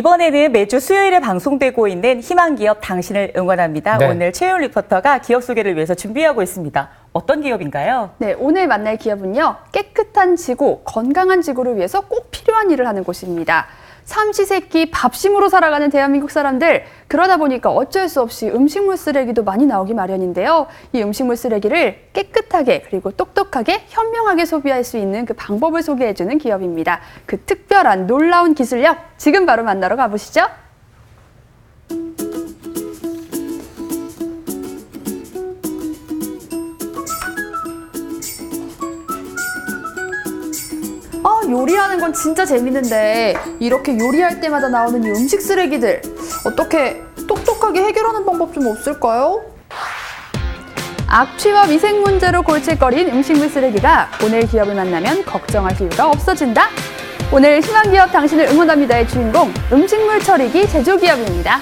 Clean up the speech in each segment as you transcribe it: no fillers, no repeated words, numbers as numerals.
이번에는 매주 수요일에 방송되고 있는 희망기업 당신을 응원합니다. 네. 오늘 최윤 리포터가 기업 소개를 위해서 준비하고 있습니다. 어떤 기업인가요? 네, 오늘 만날 기업은요. 깨끗한 지구, 건강한 지구를 위해서 꼭 필요한 일을 하는 곳입니다. 삼시세끼 밥심으로 살아가는 대한민국 사람들, 그러다 보니까 어쩔 수 없이 음식물 쓰레기도 많이 나오기 마련인데요. 이 음식물 쓰레기를 깨끗하게 그리고 똑똑하게 현명하게 소비할 수 있는 그 방법을 소개해주는 기업입니다. 그 특별한 놀라운 기술력, 지금 바로 만나러 가보시죠. 요리하는 건 진짜 재밌는데 이렇게 요리할 때마다 나오는 이 음식 쓰레기들 어떻게 똑똑하게 해결하는 방법 좀 없을까요? 악취와 위생 문제로 골칫거린 음식물 쓰레기가 오늘 기업을 만나면 걱정할 이유가 없어진다. 오늘 희망기업 당신을 응원합니다의 주인공 음식물 처리기 제조기업입니다.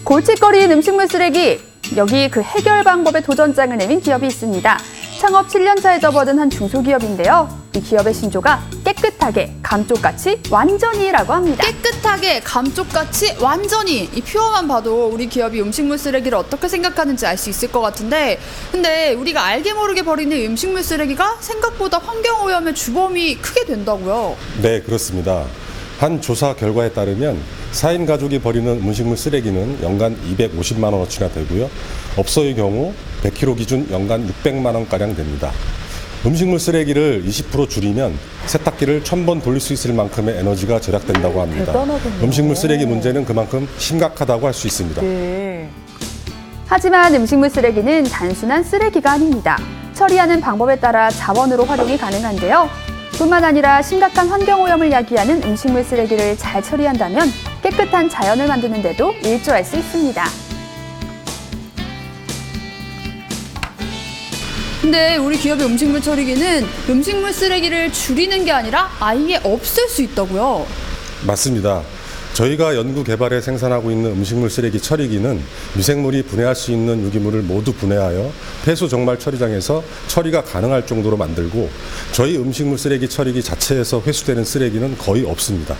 골칫거린 음식물 쓰레기, 여기 그 해결 방법의 도전장을 내민 기업이 있습니다. 창업 7년 차에 접어든 한 중소기업인데요. 이 기업의 신조가 깨끗하게, 감쪽같이, 완전히라고 합니다. 깨끗하게, 감쪽같이, 완전히. 이 표어만 봐도 우리 기업이 음식물 쓰레기를 어떻게 생각하는지 알 수 있을 것 같은데, 근데 우리가 알게 모르게 버리는 음식물 쓰레기가 생각보다 환경오염의 주범이 크게 된다고요? 네, 그렇습니다. 한 조사 결과에 따르면 4인 가족이 버리는 음식물 쓰레기는 연간 250만 원어치나 되고요. 업소의 경우 100kg 기준 연간 600만 원가량 됩니다. 음식물 쓰레기를 20% 줄이면 세탁기를 1000번 돌릴 수 있을 만큼의 에너지가 절약된다고 합니다. 대단하군요. 음식물 쓰레기 문제는 그만큼 심각하다고 할 수 있습니다. 네. 하지만 음식물 쓰레기는 단순한 쓰레기가 아닙니다. 처리하는 방법에 따라 자원으로 활용이 가능한데요. 뿐만 아니라 심각한 환경오염을 야기하는 음식물 쓰레기를 잘 처리한다면 깨끗한 자연을 만드는 데도 일조할 수 있습니다. 근데 우리 기업의 음식물 처리기는 음식물 쓰레기를 줄이는 게 아니라 아예 없앨 수 있다고요? 맞습니다. 저희가 연구 개발해 생산하고 있는 음식물 쓰레기 처리기는 미생물이 분해할 수 있는 유기물을 모두 분해하여 폐수 정말 처리장에서 처리가 가능할 정도로 만들고, 저희 음식물 쓰레기 처리기 자체에서 회수되는 쓰레기는 거의 없습니다.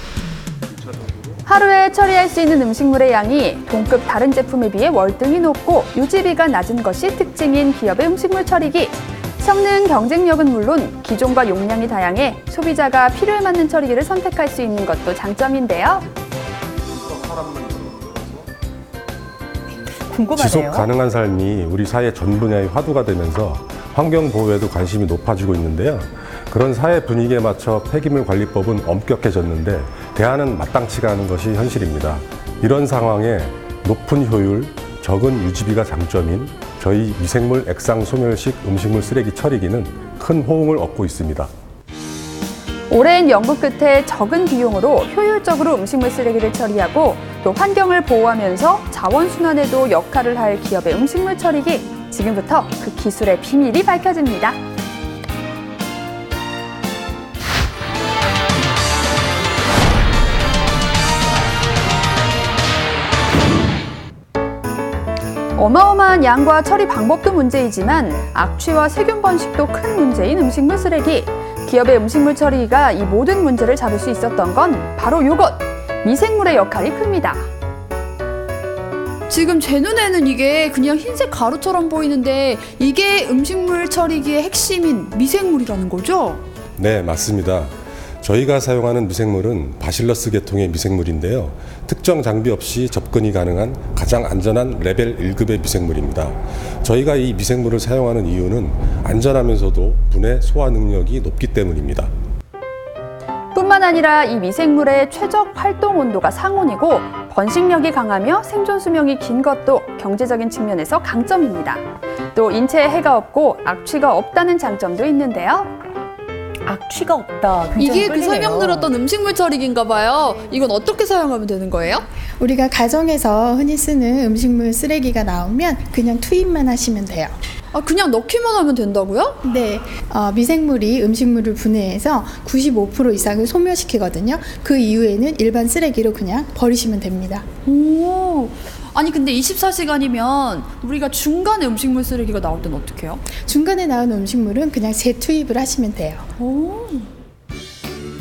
하루에 처리할 수 있는 음식물의 양이 동급 다른 제품에 비해 월등히 높고 유지비가 낮은 것이 특징인 기업의 음식물 처리기. 성능 경쟁력은 물론 기종과 용량이 다양해 소비자가 필요에 맞는 처리기를 선택할 수 있는 것도 장점인데요. 궁금하네요. 지속 가능한 삶이 우리 사회 전 분야의 화두가 되면서 환경 보호에도 관심이 높아지고 있는데요. 그런 사회 분위기에 맞춰 폐기물 관리법은 엄격해졌는데 대안은 마땅치가 않은 것이 현실입니다. 이런 상황에 높은 효율, 적은 유지비가 장점인 저희 미생물 액상 소멸식 음식물 쓰레기 처리기는 큰 호응을 얻고 있습니다. 오랜 연구 끝에 적은 비용으로 효율적으로 음식물 쓰레기를 처리하고 또 환경을 보호하면서 자원순환에도 역할을 할 기업의 음식물 처리기. 지금부터 그 기술의 비밀이 밝혀집니다. 어마어마한 양과 처리 방법도 문제이지만 악취와 세균 번식도 큰 문제인 음식물 쓰레기. 기업의 음식물 처리기가 이 모든 문제를 잡을 수 있었던 건 바로 요것! 미생물의 역할이 큽니다. 지금 제 눈에는 이게 그냥 흰색 가루처럼 보이는데 이게 음식물 처리기의 핵심인 미생물이라는 거죠? 네, 맞습니다. 저희가 사용하는 미생물은 바실러스 계통의 미생물인데요. 특정 장비 없이 접근이 가능한 가장 안전한 레벨 1급의 미생물입니다. 저희가 이 미생물을 사용하는 이유는 안전하면서도 분해 소화 능력이 높기 때문입니다. 뿐만 아니라 이 미생물의 최적 활동 온도가 상온이고 번식력이 강하며 생존 수명이 긴 것도 경제적인 측면에서 강점입니다. 또 인체에 해가 없고 악취가 없다는 장점도 있는데요. 악취가 없다. 굉장히 이게 그 끌리네요. 설명 들었던 음식물 처리기인가 봐요. 이건 어떻게 사용하면 되는 거예요? 우리가 가정에서 흔히 쓰는 음식물 쓰레기가 나오면 그냥 투입만 하시면 돼요. 아, 그냥 넣기만 하면 된다고요? 네, 미생물이 음식물을 분해해서 95% 이상을 소멸시키거든요. 그 이후에는 일반 쓰레기로 그냥 버리시면 됩니다. 오, 아니 근데 24시간이면 우리가 중간에 음식물 쓰레기가 나올 땐 어떻게 해요? 중간에 나온 음식물은 그냥 재투입을 하시면 돼요.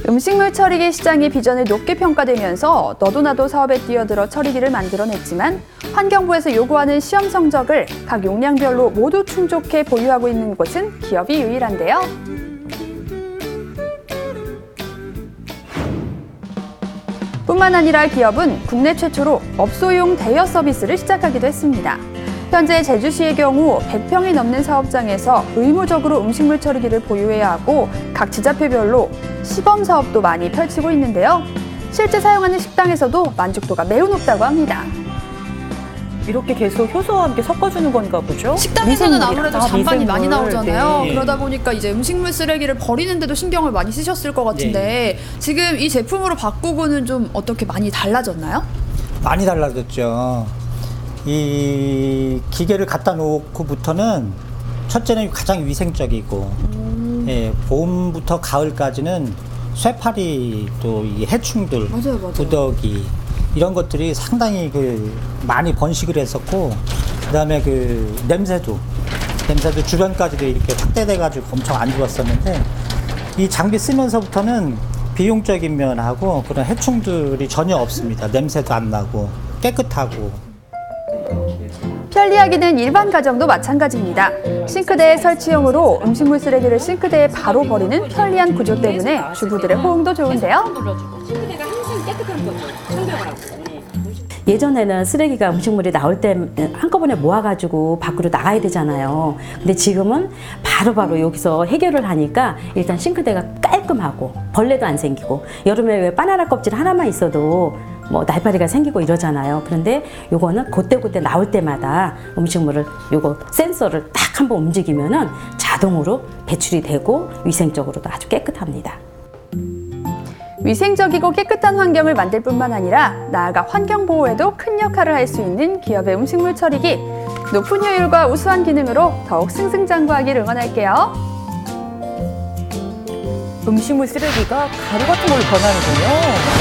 음식물 처리기 시장이 비전을 높게 평가되면서 너도 나도 사업에 뛰어들어 처리기를 만들어냈지만 환경부에서 요구하는 시험 성적을 각 용량별로 모두 충족해 보유하고 있는 곳은 기업이 유일한데요. 뿐만 아니라 기업은 국내 최초로 업소용 대여 서비스를 시작하기도 했습니다. 현재 제주시의 경우 100평이 넘는 사업장에서 의무적으로 음식물 처리기를 보유해야 하고 각 지자체별로 시범 사업도 많이 펼치고 있는데요. 실제 사용하는 식당에서도 만족도가 매우 높다고 합니다. 이렇게 계속 효소와 함께 섞어주는 건가 보죠? 식당에서는 미생물이라. 아무래도 아, 잔반이 많이 미생물. 나오잖아요. 네. 그러다 보니까 이제 음식물 쓰레기를 버리는데도 신경을 많이 쓰셨을 것 같은데 지금 이 제품으로 바꾸고는 좀 어떻게 많이 달라졌나요? 많이 달라졌죠. 이 기계를 갖다 놓고부터는 첫째는 가장 위생적이고, 예, 봄부터 가을까지는 쇠파리 또 이 해충들, 맞아요. 부더기 이런 것들이 상당히 많이 번식을 했었고, 그다음에 냄새도 주변까지도 이렇게 확대돼가지고 엄청 안 좋았었는데, 이 장비 쓰면서부터는 비용적인 면하고 그런 해충들이 전혀 없습니다. 냄새도 안 나고 깨끗하고. 편리하기는 일반 가정도 마찬가지입니다. 싱크대의 설치용으로 음식물 쓰레기를 싱크대에 바로 버리는 편리한 구조 때문에 주부들의 호응도 좋은데요. 예전에는 쓰레기가 음식물이 나올 때 한꺼번에 모아가지고 밖으로 나가야 되잖아요. 근데 지금은 바로바로 여기서 해결을 하니까 일단 싱크대가 깔끔하고 벌레도 안 생기고, 여름에 왜 바나나 껍질 하나만 있어도 뭐 날파리가 생기고 이러잖아요. 그런데 요거는 그때 나올 때마다 음식물을 요거 센서를 딱 한번 움직이면은 자동으로 배출이 되고 위생적으로도 아주 깨끗합니다. 위생적이고 깨끗한 환경을 만들 뿐만 아니라 나아가 환경 보호에도 큰 역할을 할 수 있는 기업의 음식물 처리기. 높은 효율과 우수한 기능으로 더욱 승승장구하길 응원할게요. 음식물 쓰레기가 가루 같은 걸로 변하는군요.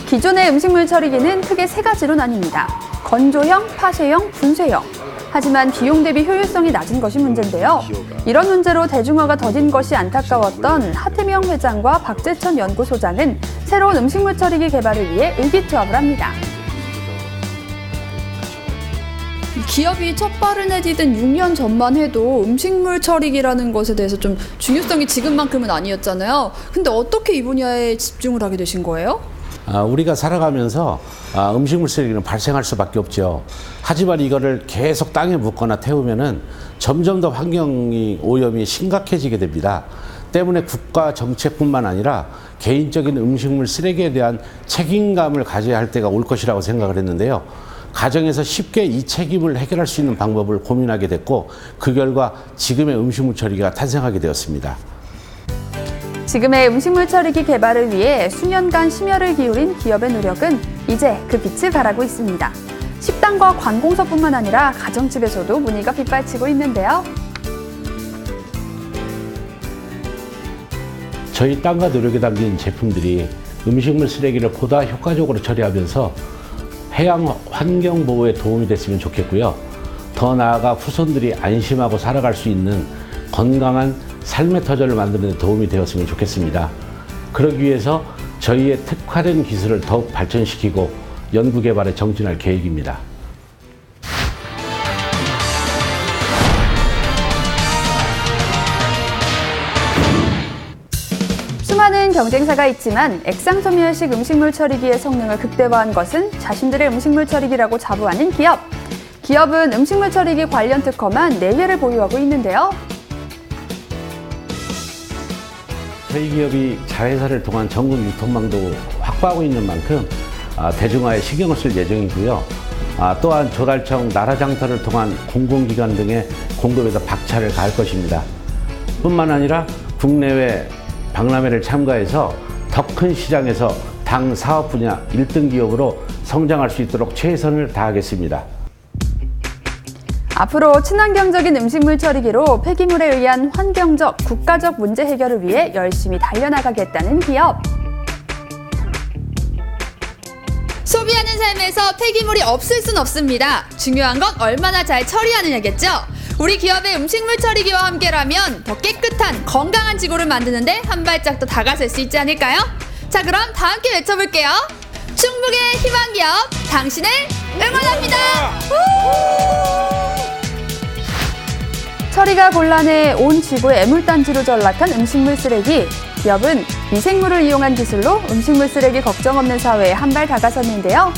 기존의 음식물 처리기는 크게 세 가지로 나뉩니다. 건조형, 파쇄형, 분쇄형. 하지만 비용 대비 효율성이 낮은 것이 문제인데요. 이런 문제로 대중화가 더딘 것이 안타까웠던 하태명 회장과 박재천 연구소장은 새로운 음식물 처리기 개발을 위해 의기투합을 합니다. 기업이 첫 발을 내디딘 6년 전만 해도 음식물 처리기라는 것에 대해서 좀 중요성이 지금만큼은 아니었잖아요. 근데 어떻게 이 분야에 집중을 하게 되신 거예요? 우리가 살아가면서 음식물 쓰레기는 발생할 수밖에 없죠. 하지만 이거를 계속 땅에 묻거나 태우면은 점점 더 환경이 오염이 심각해지게 됩니다. 때문에 국가 정책뿐만 아니라 개인적인 음식물 쓰레기에 대한 책임감을 가져야 할 때가 올 것이라고 생각을 했는데요. 가정에서 쉽게 이 책임을 해결할 수 있는 방법을 고민하게 됐고, 그 결과 지금의 음식물 처리기가 탄생하게 되었습니다. 지금의 음식물 처리기 개발을 위해 수년간 심혈을 기울인 기업의 노력은 이제 그 빛을 발하고 있습니다. 식당과 관공서뿐만 아니라 가정집에서도 문의가 빗발치고 있는데요. 저희 땀과 노력이 담긴 제품들이 음식물 쓰레기를 보다 효과적으로 처리하면서 해양 환경 보호에 도움이 됐으면 좋겠고요. 더 나아가 후손들이 안심하고 살아갈 수 있는 건강한 삶의 터전을 만드는 데 도움이 되었으면 좋겠습니다. 그러기 위해서 저희의 특화된 기술을 더욱 발전시키고 연구개발에 정진할 계획입니다. 수많은 경쟁사가 있지만 액상소멸식 음식물 처리기의 성능을 극대화한 것은 자신들의 음식물 처리기라고 자부하는 기업. 기업은 음식물 처리기 관련 특허만 4개를 보유하고 있는데요. 저희 기업이 자회사를 통한 전국 유통망도 확보하고 있는 만큼 대중화에 신경을 쓸 예정이고요. 또한 조달청, 나라장터를 통한 공공기관 등의 공급에도 박차를 가할 것입니다. 뿐만 아니라 국내외 박람회를 참가해서 더 큰 시장에서 당 사업 분야 1등 기업으로 성장할 수 있도록 최선을 다하겠습니다. 앞으로 친환경적인 음식물 처리기로 폐기물에 의한 환경적, 국가적 문제 해결을 위해 열심히 달려나가겠다는 기업. 삶에서 폐기물이 없을 순 없습니다. 중요한 건 얼마나 잘 처리하느냐겠죠? 우리 기업의 음식물 처리기와 함께라면 더 깨끗한 건강한 지구를 만드는데 한 발짝 더 다가설 수 있지 않을까요? 자, 그럼 다 함께 외쳐볼게요. 충북의 희망기업, 당신을 응원합니다. 처리가 곤란해 온 지구의 애물단지로 전락한 음식물 쓰레기. 기업은 미생물을 이용한 기술로 음식물 쓰레기 걱정 없는 사회에 한 발 다가섰는데요.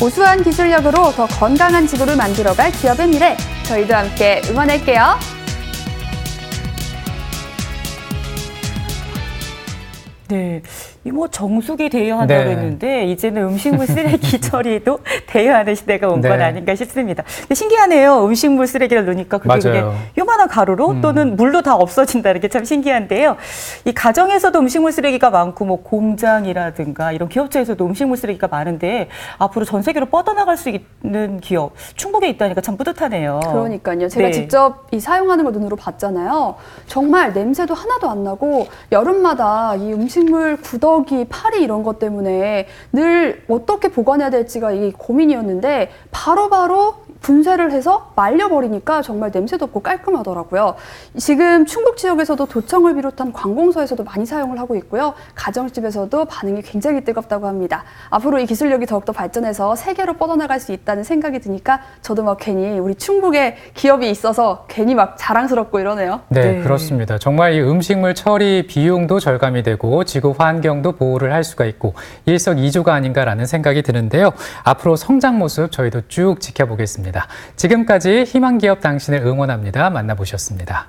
우수한 기술력으로 더 건강한 지구를 만들어갈 기업의 미래, 저희도 함께 응원할게요. 네. 이 뭐 정수기 대여한다고 했는데 이제는 음식물 쓰레기 처리도 대여하는 시대가 온 건 아닌가 싶습니다. 근데 신기하네요. 음식물 쓰레기를 넣으니까 그게 그냥 요만한 가루로 또는 물로 다 없어진다는 게 참 신기한데요. 이 가정에서도 음식물 쓰레기가 많고 뭐 공장이라든가 이런 기업체에서도 음식물 쓰레기가 많은데 앞으로 전 세계로 뻗어나갈 수 있는 기업 충북에 있다니까 참 뿌듯하네요. 그러니까요. 제가 직접 이 사용하는 거 눈으로 봤잖아요. 정말 냄새도 하나도 안 나고 여름마다 이 음식물 구더기, 파리 이런 것 때문에 늘 어떻게 보관해야 될지가 이 고민이었는데 바로바로 분쇄를 해서 말려버리니까 정말 냄새도 없고 깔끔하더라고요. 지금 충북 지역에서도 도청을 비롯한 관공서에서도 많이 사용을 하고 있고요. 가정집에서도 반응이 굉장히 뜨겁다고 합니다. 앞으로 이 기술력이 더욱더 발전해서 세계로 뻗어나갈 수 있다는 생각이 드니까 저도 막 괜히 우리 충북에 기업이 있어서 괜히 막 자랑스럽고 이러네요. 네, 그렇습니다. 정말 이 음식물 처리 비용도 절감이 되고 지구 환경도 보호를 할 수가 있고 일석이조가 아닌가라는 생각이 드는데요. 앞으로 성장 모습 저희도 쭉 지켜보겠습니다. 지금까지 희망기업 당신을 응원합니다. 만나보셨습니다.